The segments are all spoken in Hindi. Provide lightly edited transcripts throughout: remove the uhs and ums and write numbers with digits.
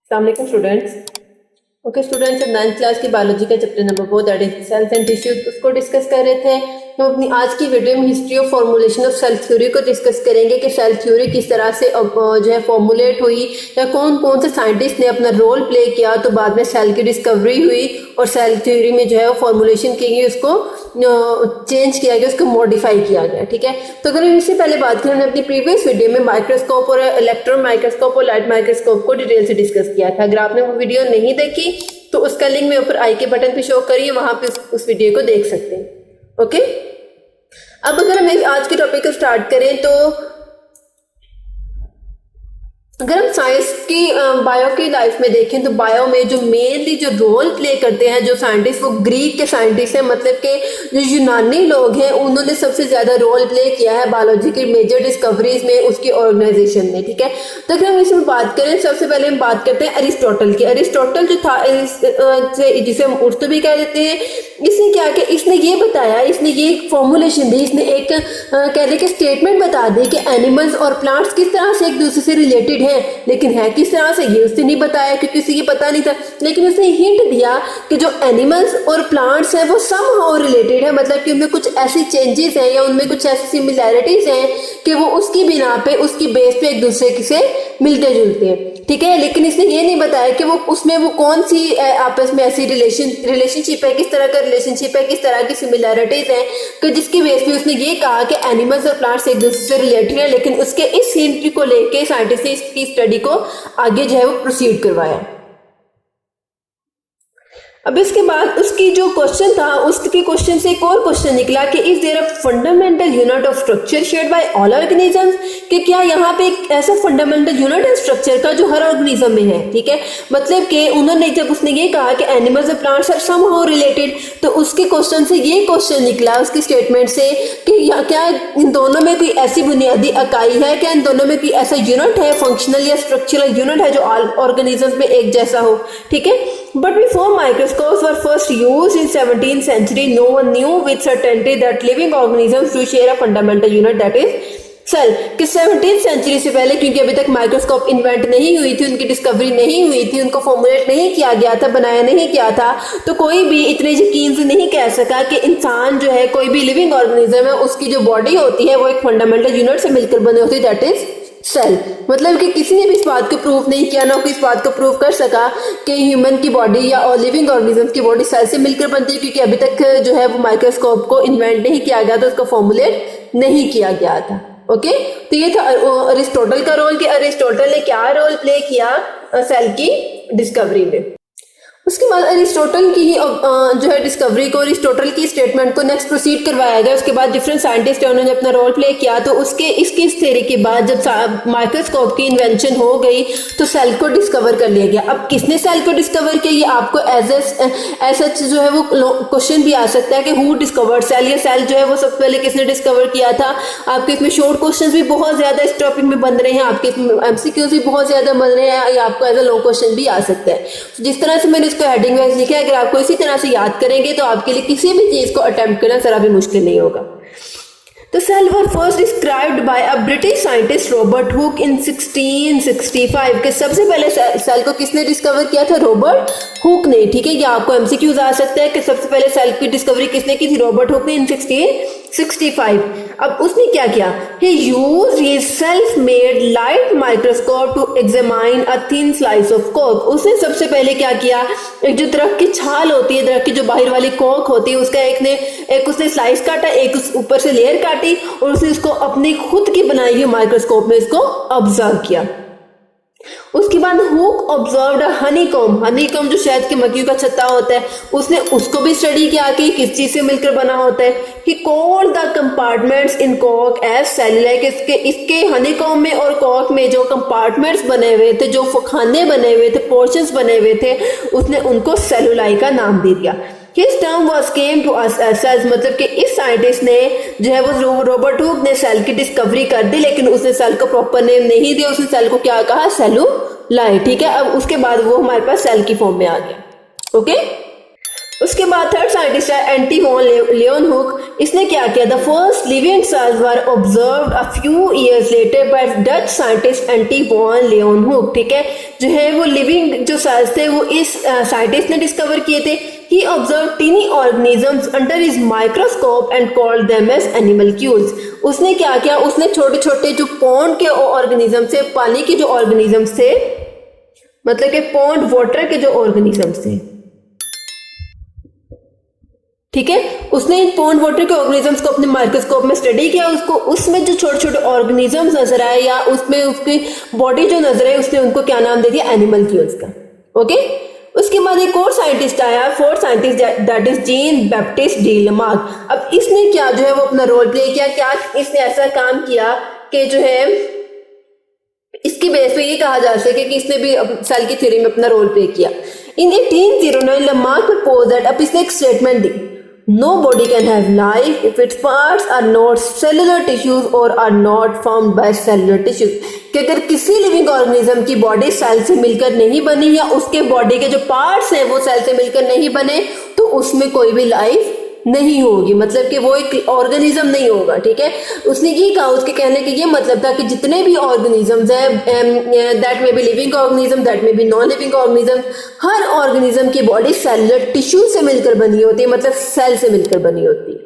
अस्सलाम वालेकुम स्टूडेंट्स। ओके स्टूडेंट्स, अब 9th क्लास की बायोलॉजी का chapter number 4 that is cells and tissues उसको डिस्कस कर रहे थे। तो अपनी आज की वीडियो में history of formulation of cell theory को डिस्कस करेंगे कि सेल थ्योरी किस तरह से जो है फॉर्मुलेट हुई या कौन कौन से साइंटिस्ट ने अपना रोल प्ले किया, तो बाद में सेल की डिस्कवरी हुई और सेल थ्योरी में जो है फॉर्मुलेशन की गई, उसको चेंज किया गया, उसको मॉडिफाई किया गया। ठीक है, तो अगर इससे पहले बात करें, हमने अपनी प्रीवियस वीडियो में माइक्रोस्कोप और इलेक्ट्रॉन माइक्रोस्कोप और लाइट माइक्रोस्कोप को डिटेल से डिस्कस किया था। अगर आपने वो वीडियो नहीं देखी तो उसका लिंक मैं ऊपर आई के बटन पे शो करिए, वहां पे उस वीडियो को देख सकते हैं। ओके, अब अगर हम आज के टॉपिक को स्टार्ट करें तो अगर हम साइंस की बायो की लाइफ में देखें तो बायो में जो मेनली जो रोल प्ले करते हैं जो साइंटिस्ट, वो ग्रीक के साइंटिस्ट हैं, मतलब के जो यूनानी लोग हैं, उन्होंने सबसे ज्यादा रोल प्ले किया है बायोलॉजी की मेजर डिस्कवरीज में, उसकी ऑर्गेनाइजेशन में। ठीक है, तो अगर हम इसमें बात करें, सबसे पहले हम बात करते हैं अरिस्टोटल की। अरिस्टोटल जो था, जिसे हम उर्तू भी कह देते हैं, इसने क्या किया, इसने ये बताया, इसने ये फॉर्मुलेशन दी, इसने एक कहते कि स्टेटमेंट बता दी कि एनिमल्स और प्लांट्स किस तरह से एक दूसरे से रिलेटेड है, लेकिन है किस तरह से ये उसने नहीं बताया क्योंकि उसे ये पता नहीं था। लेकिन उसने हिंट दिया कि जो एनिमल्स और प्लांट्स हैं वो समहाउ रिलेटेड है, मतलब कि उनमें कुछ ऐसी चेंजेस हैं या उनमें कुछ ऐसी सिमिलैरिटीज हैं कि वो उसकी बिना पे, उसकी बेस पे एक दूसरे से मिलते जुलते हैं। ठीक है, लेकिन इसने ये नहीं बताया कि वो उसमें वो कौन सी आपस में ऐसी रिलेशनशिप है, किस तरह का रिलेशनशिप है, किस तरह की सिमिलैरिटीज हैं कि जिसकी बेस पे उसने ये कहा कि एनिमल्स और प्लांट्स एक दूसरे से रिलेटेड है। लेकिन उसके इस हिंट को लेके साइंटिस्ट ने इसकी स्टडी को आगे जो है वो प्रोसीड करवाया। अब इसके बाद उसकी जो क्वेश्चन था, उसके क्वेश्चन से एक और क्वेश्चन निकला कि is there a fundamental unit of structure shared by all organisms, कि क्या यहाँ पे एक ऐसा फंडामेंटल यूनिट है स्ट्रक्चर का जो हर ऑर्गेनिज्म में है। ठीक है, मतलब कि उन्होंने जब उसने ये कहा कि एनिमल्स और प्लांट्स आर समहाउ रिलेटेड, तो उसके क्वेश्चन से ये क्वेश्चन निकला, उसकी स्टेटमेंट से, कि क्या इन दोनों में कोई ऐसी बुनियादी इकाई है, क्या इन दोनों में कोई ऐसा यूनिट है, फंक्शनल या स्ट्रक्चरल यूनिट है जो ऑल ऑर्गेनिजम्स में एक जैसा हो। ठीक है, but before microscopes were first used in 17th century, no one knew with certainty that living organisms do share a fundamental unit, that is cell. कि 17th सेंचुरी से पहले, क्योंकि अभी तक माइक्रोस्कोप इन्वेंट नहीं हुई थी, उनकी डिस्कवरी नहीं हुई थी, उनको फॉर्मुलेट नहीं किया गया था, बनाया नहीं गया था, तो कोई भी इतने यकीन से नहीं कह सका कि इंसान जो है, कोई भी लिविंग ऑर्गेनिज्म है, उसकी जो बॉडी होती है वो एक फंडामेंटल यूनिट से मिलकर बनी होती है, दैट इज सेल। मतलब कि किसी ने भी इस बात को प्रूव नहीं किया, ना कोई इस बात को प्रूव कर सका कि ह्यूमन की बॉडी या लिविंग ऑर्गेनिज्म की बॉडी सेल से मिलकर बनती है, क्योंकि अभी तक जो है वो माइक्रोस्कोप को इन्वेंट नहीं किया गया था, उसको फॉर्मुलेट नहीं किया गया था। ओके, तो ये था अरिस्टोटल का रोल, कि अरिस्टोटल ने क्या रोल प्ले किया सेल की डिस्कवरी में। उसके बाद अरिस्टोटल की जो है डिस्कवरी को, अरिस्टोटल की स्टेटमेंट को नेक्स्ट प्रोसीड करवाया गया। उसके बाद डिफरेंट साइंटिस्ट है, उन्होंने अपना रोल प्ले किया। तो इसकी इस थ्योरी के बाद जब माइक्रोस्कोप की इन्वेंशन हो गई तो सेल को डिस्कवर कर लिया गया। अब किसने सेल को डिस्कवर किया, ये आपको एज सच जो है वो क्वेश्चन भी आ सकता है कि हु डिस्कवर्ड सेल, या सेल जो है वो सबसे पहले किसने डिस्कवर किया था। आपके इसमें शॉर्ट क्वेश्चन भी बहुत ज्यादा इस टॉपिक में बन रहे हैं, आपके एमसीक्यूज भी बहुत ज्यादा बन रहे हैं, या आपको एज अ लॉन्ग क्वेश्चन भी आ सकता है। जिस तरह से मैंने इसको हेडिंग वाइज लिखा है, अगर आपको इसी तरह से याद करेंगे तो आपके लिए किसी भी चीज को अटेम्प्ट करना जरा भी मुश्किल नहीं होगा। तो cell were first described by a British scientist Robert Hooke in 1665, के सबसे पहले सेल को किसने डिस्कवर किया था, रॉबर्ट हुक ने। ठीक है, ये आपको एमसीक्यूज आ सकता है कि सबसे पहले सेल की डिस्कवरी किसने की थी, रॉबर्ट हुक ने इन 1665। अब उसने क्या किया, he used his self-made light microscope to examine a thin slice of cork। उसने सबसे पहले क्या किया, एक जो दरख्त की छाल होती है, दरख्त की जो बाहर वाली कॉर्क होती है, उसका एक उसने स्लाइस काटा, एक उस ऊपर से लेयर काटी, और उसने उसको अपनी खुद की बनाई हुई माइक्रोस्कोप में इसको ऑब्जर्व किया। उसके बाद हुक ऑब्जर्व्ड हनीकॉम्ब जो शहद के मक्खियों का छत्ता होता है, उसने उसको भी स्टडी किया कि किस चीज से मिलकर बना होता है। He called the compartments in cork as cellulae, इसके हनीकॉम्ब में और कॉर्क में जो कंपार्टमेंट्स बने हुए थे, जो खाने बने हुए थे, पोर्शंस बने हुए थे, उसने उनको सेलुलाई का नाम दे दिया। His term was came to us as cells, मतलब कि इस साइंटिस्ट ने जो है वो रॉबर्ट हुक ने सेल की डिस्कवरी कर दी, लेकिन उसने सेल को प्रॉपर नेम नहीं दिया, उसने सेल को क्या कहा, सेलुलाई। ठीक है, अब उसके बाद वो हमारे पास सेल की फॉर्म में आ गया। ओके, उसके बाद थर्ड साइंटिस्ट है एंटी वॉन लियोनहुक। इसने क्या किया, the first living cells were observed a few years later by Dutch scientist Antonie van Leeuwenhoek. ठीक है, जो है वो लिविंग जो सेल्स थे वो इस साइंटिस्ट ने डिस्कवर किए थे। He observe tiny organisms under his microscope and called them as animalcules. उसने क्या किया, उसने छोटे छोटे जो पॉन्ड के ऑर्गेनिज्म थे, पानी के जो ऑर्गेनिजम्स थे, मतलब कि पॉन्ड वाटर के जो ऑर्गेनिजम्स थे, ठीक है, उसने इन पॉन्ड वाटर के ऑर्गेनिजम्स को अपने माइक्रोस्कोप में स्टडी किया। उसको उसमें जो छोटे छोटे ऑर्गेनिजम्स नजर आए या उसमें उसकी बॉडी जो नजर आई, उसने उनको क्या नाम दे दिया, एनिमल्क्यूल्स का। ओके, उसके बाद एक और साइंटिस्ट आया, fourth scientist, that is Jean Baptiste D Lamarck. अब इसने क्या जो है वो अपना रोल प्ले किया। क्या इसने ऐसा काम किया कि जो है इसकी बेस पे ये कहा जा सके कि इसने भी सेल की थ्योरी में अपना रोल प्ले किया। इन 1809 लमार्क प्रपोज दैट, अब इसने एक statement the, no body can have life if its parts are not cellular tissues or are not formed by cellular tissues। कि अगर किसी लिविंग ऑर्गेनिज्म की बॉडी सेल से मिलकर नहीं बनी या उसके बॉडी के जो पार्ट्स हैं वो सेल से मिलकर नहीं बने तो उसमें कोई भी लाइफ नहीं होगी, मतलब कि वो एक ऑर्गेनिज्म नहीं होगा। ठीक है, उसने ये कहा, उसके कहने का ये मतलब था कि जितने भी ऑर्गेनिजम्स हैं, दैट में बी लिविंग ऑर्गेनिज्म, दैट में बी नॉन लिविंग ऑर्गेनिज्म, हर ऑर्गेनिज्म की बॉडी सेलुलर टिश्यू से मिलकर बनी होती है, मतलब सेल से मिलकर बनी होती है।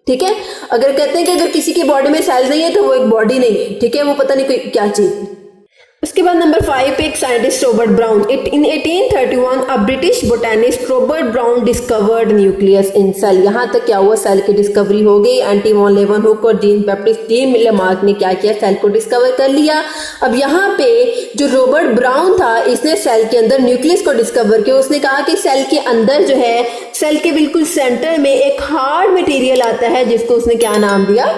ठीक है, अगर कहते हैं कि अगर किसी की बॉडी में सेल नहीं है तो वो एक बॉडी नहीं है। ठीक है, वो पता नहीं क्या चीज है। उसके बाद नंबर 5 पे एक scientist Robert Brown. In 1831 a British botanist Robert Brown discovered nucleus in cell. यहाँ तक क्या हुआ, सेल की डिस्कवरी हो गई। एंटी वॉन लेवनहुक और जीन बैप्टिस्ट डी लमार्क ने क्या किया, सेल को डिस्कवर कर लिया। अब यहाँ पे जो रॉबर्ट ब्राउन था, इसने सेल के अंदर न्यूक्लियस को डिस्कवर किया। उसने कहा कि सेल के अंदर जो है, सेल के बिल्कुल सेंटर में एक हार्ड मटेरियल आता है जिसको उसने क्या नाम दिया,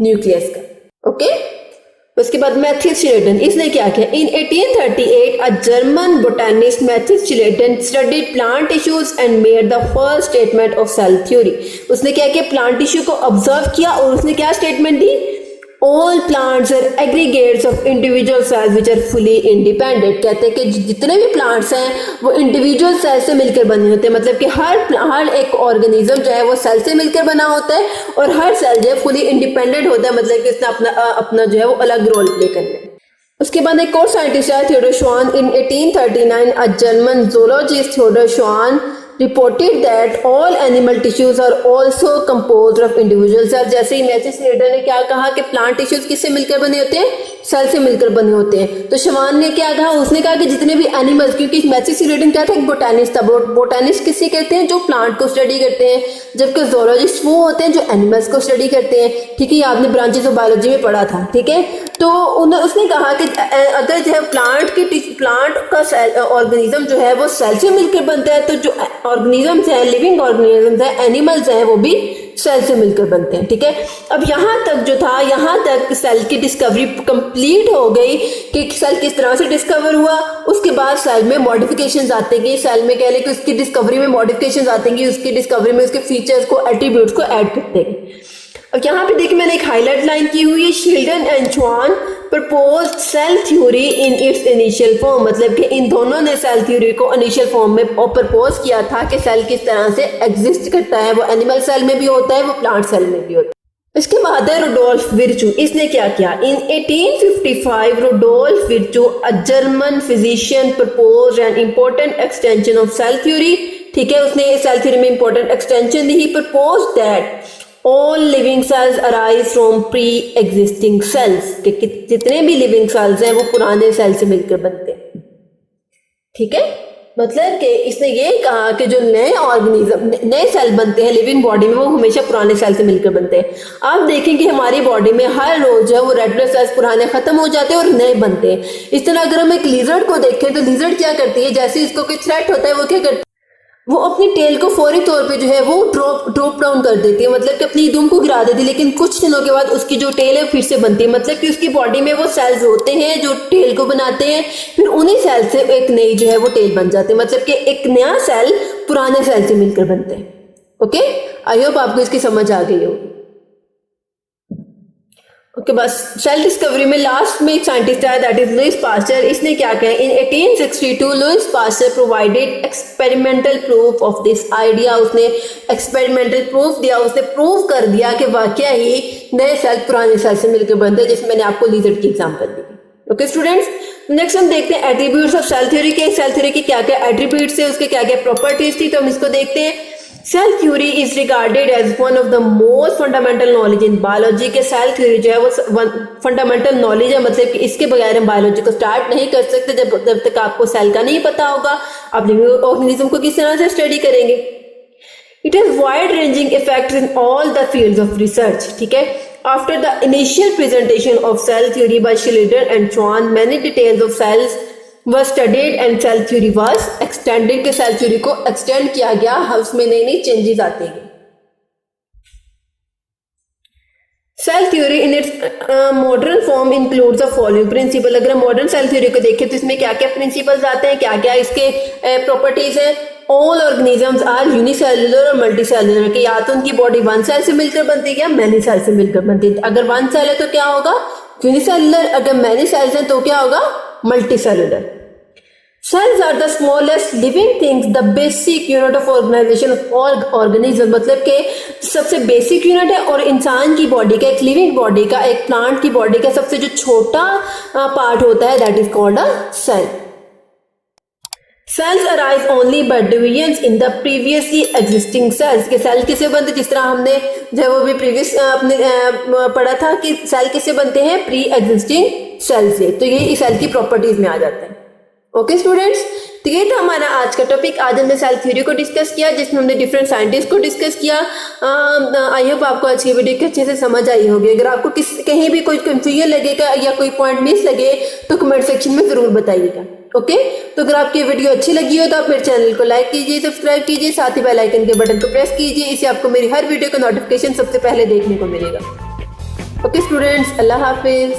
न्यूक्लियस का। ओके, उसके बाद मैथ्यूस शिलेटन, इसने क्या किया, in 1838 a German botanist Matthias Schleiden studied plant tissues and made the first statement of cell theory. उसने क्या किया, प्लांट टिश्यू को ऑब्जर्व किया और उसने क्या स्टेटमेंट दी, all plants are aggregates of individual cells which are fully independent. कहते हैं कि जितने भी प्लांट्स हैं वो इंडिविजुअल सेल से मिलकर बने होते हैं, मतलब कि हर एक ऑर्गेनिज्म जो है वो सेल से मिलकर बना होता है और हर सेल जो है फुली इंडिपेंडेंट होता है, मतलब कि इसने अपना जो है वो अलग रोल प्ले करना है। उसके बाद एक और साइंटिस्ट है थियोडोर श्वान। इन 1839 अ जर्मन zoologist थियोडोर श्वान reported that all animal tissues are also composed of individual cells। जैसे ही मैथ्यूस शिलेटन ने क्या कहा कि प्लांट टिश्यूज किससे मिलकर बने होते हैं, सेल से मिलकर बने होते हैं, तो श्वान ने क्या कहा, उसने कहा कि जितने भी एनिमल्स, क्योंकि मैथ्यूस शिलेटन क्या था, एक बोटेनिस्ट था। बोटेनिस्ट किसे कहते हैं, जो प्लांट को स्टडी करते हैं, जबकि जोलॉजिस्ट वो होते हैं जो एनिमल्स को स्टडी करते हैं। ठीक है, ये आपने ब्रांचेस ऑफ बायोलॉजी में पढ़ा था। ठीक है, तो उसने कहा कि अगर जो है प्लांट का ऑर्गेनिज्म जो है वो सेल से मिलकर बनता है, तो जो ऑर्गेनिजम्स हैं, लिविंग ऑर्गेनिजम्स हैं, एनिमल्स हैं, वो भी सेल से मिलकर बनते हैं। ठीक है, अब यहाँ तक जो था, यहाँ तक सेल की डिस्कवरी कंप्लीट हो गई कि सेल किस तरह से डिस्कवर हुआ। उसके बाद सेल में मॉडिफिकेशंस आते गए, सेल में कह लें कि उसकी डिस्कवरी में मॉडिफिकेशंस आते गए, उसकी डिस्कवरी में उसके फीचर्स को, एट्रीब्यूट्स को ऐड करते गए। अब यहाँ पे देखिए मैंने एक हाईलाइट लाइन की हुई है, Schleiden and Schwann proposed cell theory in its initial form, मतलब कि इन दोनों ने सेल थ्योरी को इनिशियल फॉर्म में प्रपोज किया था कि सेल किस तरह से एग्जिस्ट करता है, वो एनिमल सेल में भी होता है, वो प्लांट सेल में भी होता है। इसके बाद है रुडोल्फ विर्चू। इसने क्या किया, in 1855 Rudolf Virchow a German physician proposed an important extension of cell theory. ठीक है, उसने सेल थ्योरी में इंपॉर्टेंट एक्सटेंशन दी। He proposed that all living cells arise from pre existing cells, कि जितने भी लिविंग सेल्स हैं वो पुराने सेल से मिलकर बनते हैं। ठीक है, मतलब कि इसने ये कहा कि जो नए ऑर्गेनिज्म, नए सेल बनते हैं लिविंग बॉडी में, वो हमेशा पुराने सेल से मिलकर बनते हैं। आप देखेंगे हमारी बॉडी में हर रोज जो है वो रेड ब्लड सेल्स पुराने खत्म हो जाते हैं और नए बनते हैं। इस तरह अगर हम एक लिजर्ड को देखें तो लिजर्ड क्या करती है, जैसे इसको कोई थ्रेट होता है वो क्या करती है, वो अपनी टेल को फौरी तौर पे जो है वो ड्रॉप डाउन कर देती है, मतलब कि अपनी दुम को गिरा देती है। लेकिन कुछ दिनों के बाद उसकी जो टेल है फिर से बनती है, मतलब कि उसकी बॉडी में वो सेल्स होते हैं जो टेल को बनाते हैं, फिर उन्हीं सेल से एक नई जो है वो टेल बन जाती है, मतलब कि एक नया सेल पुराने सेल से मिलकर बनते हैं। ओके, आई होप आपको इसकी समझ आ गई होगी। ओके बस सेल डिस्कवरी में लास्ट में एक साइंटिस्ट आया, दैट इज लुइस पास्चर। इसने क्या किया, in 1862 Louis Pasteur provided experimental proof of this idea. उसने एक्सपेरिमेंटल प्रूफ दिया, उसने प्रूव कर दिया कि वाकया ही नए सेल पुराने सेल से मिलकर बनते हैं, जिसमें मैंने आपको लिजर्ड की एग्जांपल दी। ओके स्टूडेंट्स, नेक्स्ट हम देखते हैं एट्रीब्यूट्स ऑफ सेल थ्योरी के। सेल थ्योरी के क्या क्या एट्रीब्यूट्स है, उसके क्या क्या प्रॉपर्टीज थी, तो हम इसको देखते हैं। Cell theory is regarded as one of the most fundamental knowledge in biology. के सेल थ्योरी जो है वो फंडामेंटल नॉलेज है, मतलब कि इसके बगैर हम बायोलॉजी को स्टार्ट नहीं कर सकते। जब तक आपको सेल का नहीं पता होगा, आप लिविंग ऑर्गेनिज्म को किस तरह से स्टडी करेंगे। It has wide ranging effects in all the fields of research. ठीक है, after the initial presentation of cell theory by Schleiden and Schwann, many details of cells was studied and cell theory was extended। के सेल थ्योरी को एक्सटेंड किया गया, उसमें नई नई चेंजेस आते हैं। Cell theory in its modern form includes the following principle. अगर हम मॉडर्न सेल थ्योरी को देखें तो इसमें क्या क्या प्रिंसिपल्स आते हैं, क्या क्या इसके प्रॉपर्टीज हैं। ऑल ऑर्गेनिजम्स आर यूनिसेलुलर और मल्टी सेलुलर, के या तो उनकी बॉडी वन सेल से मिलकर बनती है या मैनी सेल से मिलकर बनती है। अगर वन सेल है तो क्या होगा, यूनिसेलुलर। अगर मैनी सेल्स हैं तो क्या होगा, multicellular. Cells are the smallest living things, the basic unit of organization of all organism। मतलब के सबसे बेसिक यूनिट है और इंसान की बॉडी का, एक लिविंग बॉडी का, एक प्लांट की बॉडी का सबसे जो छोटा पार्ट होता है, that is called a cell. Cells arise only by divisions in the previously existing cells. के सेल किससे बनते, जिस तरह हमने जो वो भी प्रीवियस अपने पढ़ा था कि सेल किससे बनते हैं, प्री एग्जिस्टिंग सेल से। तो ये इस सेल की प्रॉपर्टीज में आ जाते हैं। ओके स्टूडेंट्स, तो ये था हमारा आज का टॉपिक। आज हमने सेल थ्योरी को डिस्कस किया, जिसमें हमने डिफरेंट साइंटिस्ट को डिस्कस किया। आई होप आपको आज की वीडियो अच्छे से समझ आई होगी। अगर आपको कहीं भी कोई कंफ्यूजन लगेगा या कोई पॉइंट मिस लगे तो कमेंट सेक्शन में जरूर बताइएगा। ओके, तो अगर आपकी वीडियो अच्छी लगी हो तो आप मेरे चैनल को लाइक कीजिए, सब्सक्राइब कीजिए, साथ ही बेल आइकन के बटन को प्रेस कीजिए। इससे आपको मेरी हर वीडियो का नोटिफिकेशन सबसे पहले देखने को मिलेगा। ओके स्टूडेंट्स, अल्लाह हाफिज।